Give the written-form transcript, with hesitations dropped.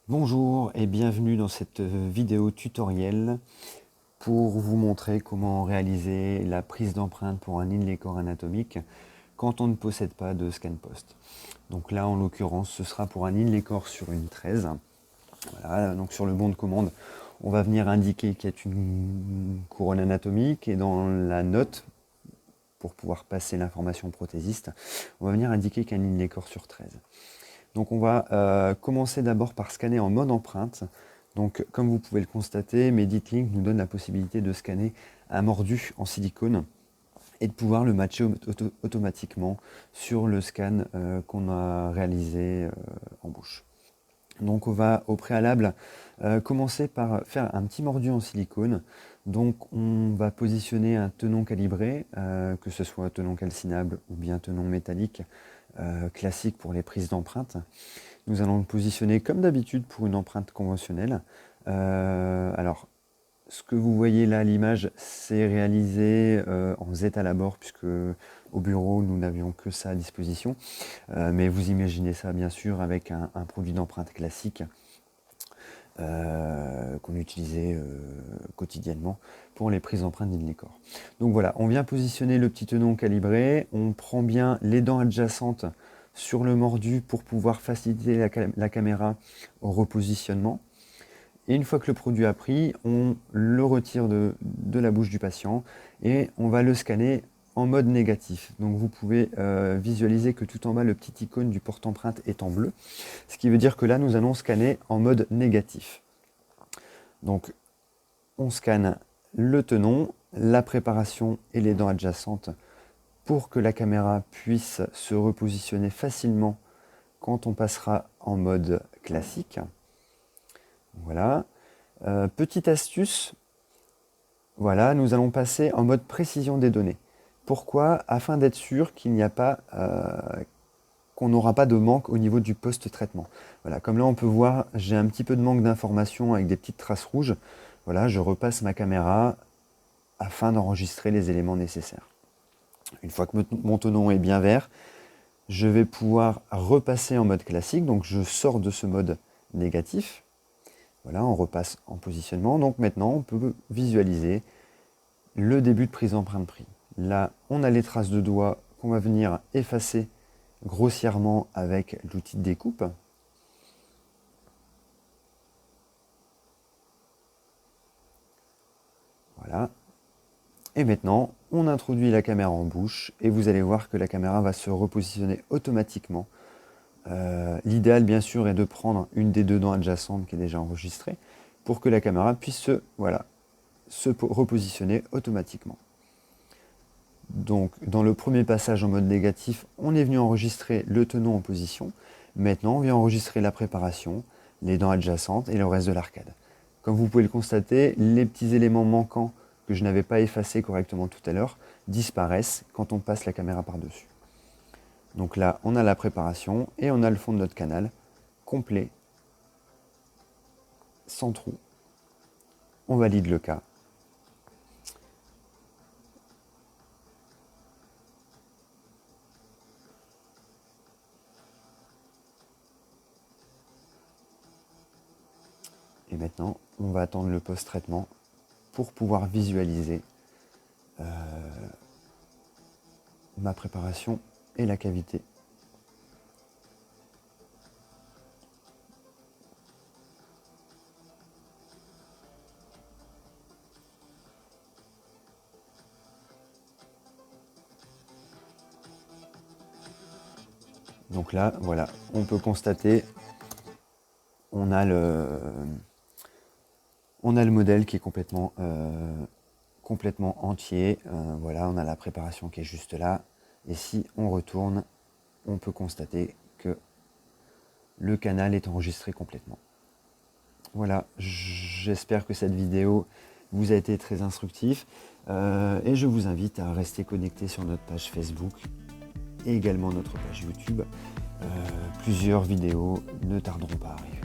Bonjour et bienvenue dans cette vidéo tutoriel pour vous montrer comment réaliser la prise d'empreinte pour un inlay corps anatomique quand on ne possède pas de scan post. Donc là en l'occurrence ce sera pour un inlay corps sur une 13. Voilà, donc sur le bon de commande on va venir indiquer qu'il y a une couronne anatomique et dans la note pour pouvoir passer l'information prothésiste on va venir indiquer qu'un inlay corps sur 13. Donc on va commencer d'abord par scanner en mode empreinte. Donc comme vous pouvez le constater, MeditLink nous donne la possibilité de scanner un mordu en silicone et de pouvoir le matcher automatiquement sur le scan qu'on a réalisé en bouche. Donc on va au préalable commencer par faire un petit mordu en silicone. Donc on va positionner un tenon calibré, que ce soit un tenon calcinable ou bien tenon métallique classique pour les prises d'empreinte. Nous allons le positionner comme d'habitude pour une empreinte conventionnelle. Alors ce que vous voyez là à l'image, c'est réalisé en Z à la bord, puisque au bureau, nous n'avions que ça à disposition. Mais vous imaginez ça, bien sûr, avec un produit d'empreinte classique qu'on utilisait quotidiennement pour les prises d'empreintes d'inlay corps. Donc voilà, on vient positionner le petit tenon calibré, on prend bien les dents adjacentes sur le mordu pour pouvoir faciliter la caméra au repositionnement. Et une fois que le produit a pris, on le retire de la bouche du patient et on va le scanner en mode négatif. Donc vous pouvez visualiser que tout en bas, le petit icône du porte-empreinte est en bleu. Ce qui veut dire que là, nous allons scanner en mode négatif. Donc on scanne le tenon, la préparation et les dents adjacentes pour que la caméra puisse se repositionner facilement quand on passera en mode classique. Voilà. Petite astuce, voilà, nous allons passer en mode précision des données. Pourquoi? Afin d'être sûr qu'il n'y a pas, qu'on n'aura pas de manque au niveau du post-traitement. Voilà, comme là on peut voir, j'ai un petit peu de manque d'informations avec des petites traces rouges. Voilà, je repasse ma caméra afin d'enregistrer les éléments nécessaires. Une fois que mon tenon est bien vert, je vais pouvoir repasser en mode classique. Donc je sors de ce mode négatif. Voilà, on repasse en positionnement. Donc maintenant, on peut visualiser le début de prise d'empreinte pris. Là, on a les traces de doigts qu'on va venir effacer grossièrement avec l'outil de découpe. Voilà. Et maintenant, on introduit la caméra en bouche et vous allez voir que la caméra va se repositionner automatiquement. L'idéal, bien sûr, est de prendre une des deux dents adjacentes qui est déjà enregistrée pour que la caméra puisse se repositionner automatiquement. Donc, dans le premier passage en mode négatif, on est venu enregistrer le tenon en position. Maintenant, on vient enregistrer la préparation, les dents adjacentes et le reste de l'arcade. Comme vous pouvez le constater, les petits éléments manquants que je n'avais pas effacés correctement tout à l'heure disparaissent quand on passe la caméra par-dessus. Donc là, on a la préparation et on a le fond de notre canal complet, sans trou. On valide le cas. Et maintenant, on va attendre le post-traitement pour pouvoir visualiser ma préparation et la cavité. Donc là, voilà, on peut constater, on a le modèle qui est complètement entier. Voilà, on a la préparation qui est juste là. Et si on retourne, on peut constater que le canal est enregistré complètement. Voilà, j'espère que cette vidéo vous a été très instructive. Et je vous invite à rester connecté sur notre page Facebook et également notre page YouTube. Plusieurs vidéos ne tarderont pas à arriver.